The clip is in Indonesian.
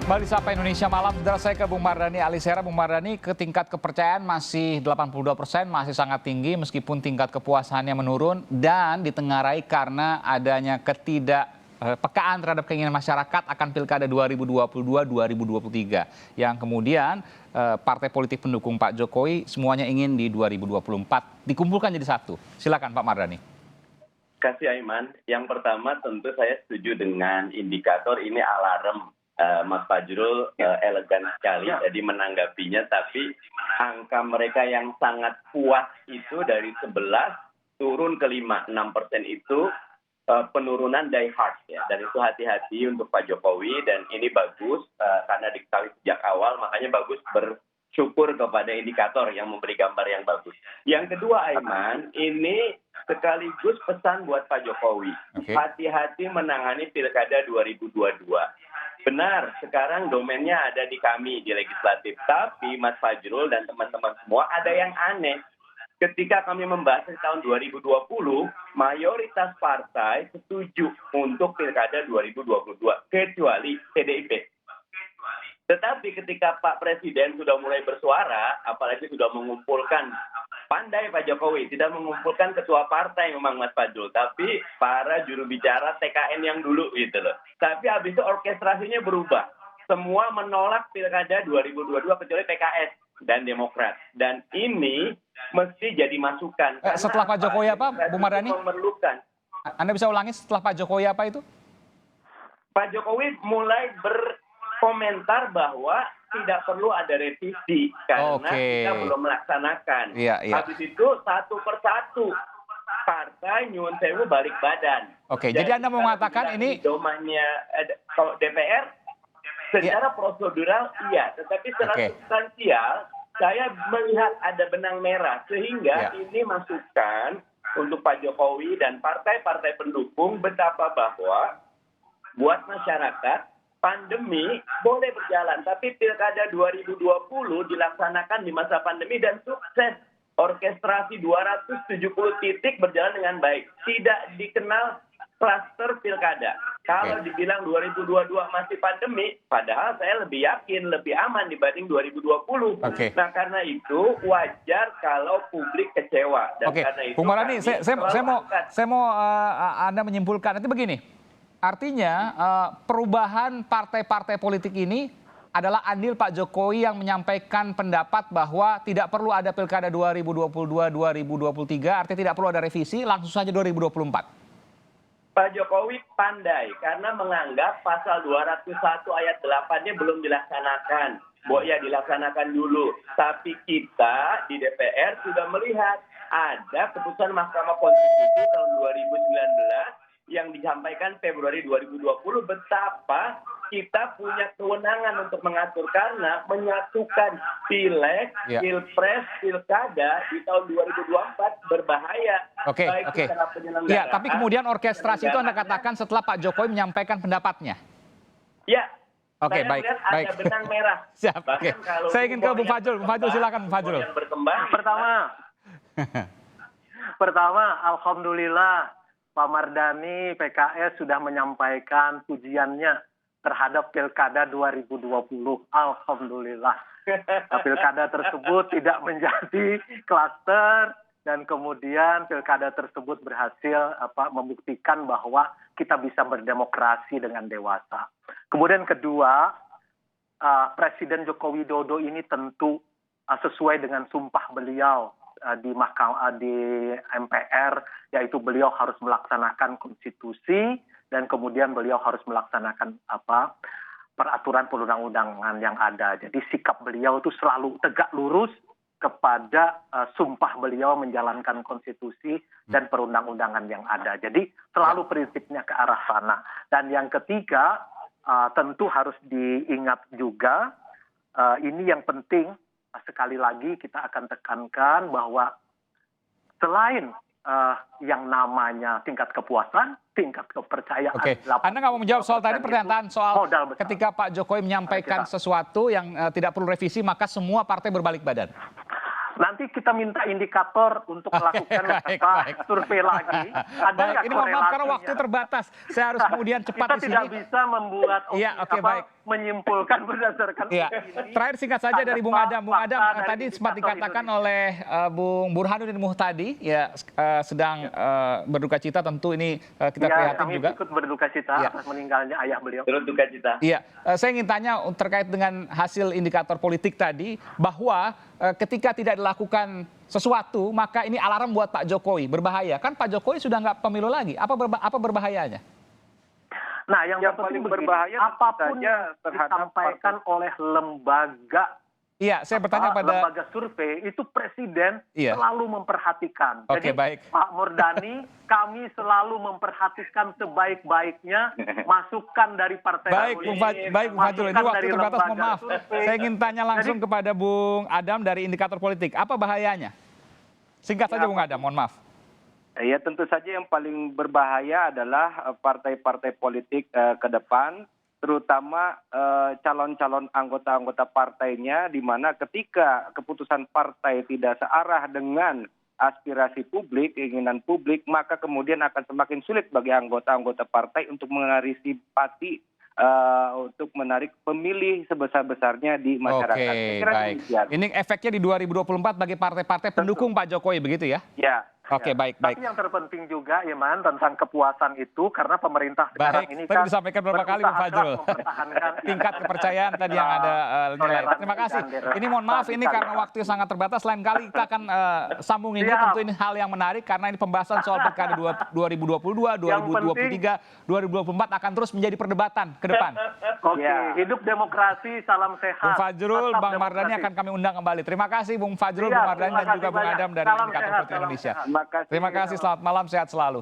Kembali Sapa Indonesia Malam, saudara, saya ke Bung Mardhani Alisera. Bung Mardhani, ke tingkat kepercayaan masih 82%, masih sangat tinggi meskipun tingkat kepuasannya menurun dan ditengarai karena adanya ketidakpekaan terhadap keinginan masyarakat akan Pilkada 2022-2023 yang kemudian partai politik pendukung Pak Jokowi semuanya ingin di 2024 dikumpulkan jadi satu. Silakan Pak Mardhani. Kasih Aiman, yang pertama tentu saya setuju dengan indikator ini alarm. Mas Fajrul elegan sekali jadi menanggapinya, tapi angka mereka yang sangat puas itu dari 11 turun ke 5, 6% itu penurunan die hard ya. Dan itu hati-hati untuk Pak Jokowi dan ini bagus karena diketahui sejak awal, makanya bagus bersyukur kepada indikator yang memberi gambar yang bagus. Yang kedua Aiman, ini sekaligus pesan buat Pak Jokowi. Hati-hati menangani Pilkada 2022. Benar, sekarang domainnya ada di kami, di legislatif. Tapi Mas Fajrul dan teman-teman semua ada yang aneh. Ketika kami membahas di tahun 2020, mayoritas partai setuju untuk Pilkada 2022, kecuali PDIP. Tetapi ketika Pak Presiden sudah mulai bersuara, apalagi sudah mengumpulkan, pandai Pak Jokowi, tidak mengumpulkan ketua partai memang Mas Fajrul, tapi para juru bicara TKN yang dulu gitu loh. Tapi habis itu orkestrasinya berubah. Semua menolak Pilkada 2022 kecuali PKS dan Demokrat. Dan ini mesti jadi masukan. Setelah Pak Jokowi apa, Bung Mardhani? Memerlukan. Anda bisa ulangi setelah Pak Jokowi apa itu? Pak Jokowi mulai berkomentar bahwa tidak perlu ada revisi karena kita belum melaksanakan. Habis itu satu persatu partai nyuwun sewu balik badan. Jadi Anda mau mengatakan ini domainnya kalau DPR secara prosedural iya, tetapi secara substansial saya melihat ada benang merah sehingga ini masukan untuk Pak Jokowi dan partai-partai pendukung betapa bahwa buat masyarakat pandemi boleh berjalan, tapi Pilkada 2020 dilaksanakan di masa pandemi dan sukses. Orkestrasi 270 titik berjalan dengan baik. Tidak dikenal klaster Pilkada. Kalau dibilang 2022 masih pandemi, padahal saya lebih yakin, lebih aman dibanding 2020. Nah karena itu wajar kalau publik kecewa. Dan karena itu Bung Mardhani, saya mau Anda menyimpulkan. Nanti begini. Artinya perubahan partai-partai politik ini adalah andil Pak Jokowi yang menyampaikan pendapat bahwa tidak perlu ada Pilkada 2022-2023, artinya tidak perlu ada revisi, langsung saja 2024. Pak Jokowi pandai karena menganggap pasal 201 ayat 8-nya belum dilaksanakan. Ya dilaksanakan dulu. Tapi kita di DPR sudah melihat ada keputusan Mahkamah Konstitusi tahun 2019 yang disampaikan Februari 2020 betapa kita punya kewenangan untuk mengatur karena menyatukan pileg, pilpres, pilkada di tahun 2024 berbahaya. Tapi kemudian orkestrasi itu Anda katakan setelah Pak Jokowi menyampaikan pendapatnya. Baik. Ada benang merah. Siap. Saya ingin ke Bung Fajrul. Bung Fajrul silakan Bung Fajrul. Pertama, alhamdulillah Pak Mardhani PKS sudah menyampaikan pujiannya terhadap Pilkada 2020. Alhamdulillah. Pilkada tersebut tidak menjadi klaster dan kemudian Pilkada tersebut berhasil membuktikan bahwa kita bisa berdemokrasi dengan dewasa. Kemudian kedua, Presiden Joko Widodo ini tentu sesuai dengan sumpah beliau di MPR, yaitu beliau harus melaksanakan konstitusi dan kemudian beliau harus melaksanakan peraturan perundang-undangan yang ada. Jadi sikap beliau itu selalu tegak lurus kepada sumpah beliau menjalankan konstitusi dan perundang-undangan yang ada. Jadi selalu prinsipnya ke arah sana. Dan yang ketiga, tentu harus diingat juga, ini yang penting, sekali lagi kita akan tekankan bahwa selain yang namanya tingkat kepuasan, tingkat kepercayaan. Anda nggak mau menjawab soal tadi pernyataan soal ketika Pak Jokowi menyampaikan sesuatu yang tidak perlu revisi, maka semua partai berbalik badan. Nanti kita minta indikator untuk melakukan survei lagi. Ini mohon maaf karena waktu terbatas. Saya harus kemudian cepat kita tidak bisa membuat menyimpulkan berdasarkan Iya. opini. Terakhir singkat saja dari Bung Adam. Bung Fakta Adam dari tadi sempat indikator dikatakan Indonesia. oleh Bung Burhanuddin Muhtadi ya sedang berduka cita, tentu ini kita Ya, prihatin kami juga. ikut berduka cita Iya. atas meninggalnya ayah beliau. Turut duka cita. Iya, saya ingin tanya terkait dengan hasil indikator politik tadi bahwa ketika tidak dilakukan sesuatu maka ini alarm buat Pak Jokowi, berbahaya. Kan Pak Jokowi sudah nggak pemilu lagi. Apa berbahayanya? Nah, yang Yang terpenting paling begini, berbahaya tentu apapun saja yang terhadap disampaikan oleh lembaga Iya, saya bertanya pada lembaga survei itu presiden Iya. selalu memperhatikan. Oke, Jadi baik. Pak Murdani, kami selalu memperhatikan sebaik-baiknya masukan dari partai Baik, politik, Bung Fajrul, ini masukan waktu dari terbatas, mohon lembaga maaf. survei. Saya ingin tanya langsung Jadi- kepada Bung Adam dari indikator politik. Apa bahayanya? Singkat saja Bung Adam, mohon maaf. Ya tentu saja yang paling berbahaya adalah partai-partai politik ke depan, terutama calon-calon anggota-anggota partainya, di mana ketika keputusan partai tidak searah dengan aspirasi publik, keinginan publik, maka kemudian akan semakin sulit bagi anggota-anggota partai untuk mengaris simpati untuk menarik pemilih sebesar-besarnya di masyarakat. Oke, Saya kira baik. demikian. Ini efeknya di 2024 bagi partai-partai pendukung Pak Jokowi, begitu ya? Ya. Oke, baik, baik. Tapi yang terpenting juga, Iman, tentang kepuasan itu, karena pemerintah sekarang Baik, ini tadi kan disampaikan beberapa kali Bung berusaha Fajrul. keras mempertahankan Tingkat kepercayaan tadi yang ada nilai. toleransi Terima kasih. dan Ini mohon maaf, ini karena waktu yang sangat terbatas. Lain kali kita akan sambung ini. Siap. Tentu ini hal yang menarik karena ini pembahasan soal pilkada 2022, 2023, 2024 akan terus menjadi perdebatan ke depan. Oke, Ya. hidup demokrasi, salam sehat. Bung Fajrul, Tetap Bang Mardhani demokrasi. akan kami undang kembali. Terima kasih Bung Fajrul, Siap, Bung Mardhani terima dan juga kasih Bung banyak. Adam dari Salam Indikator sehat, Politik salam Indonesia. sehat. Terima kasih. Terima kasih, selamat malam, sehat selalu.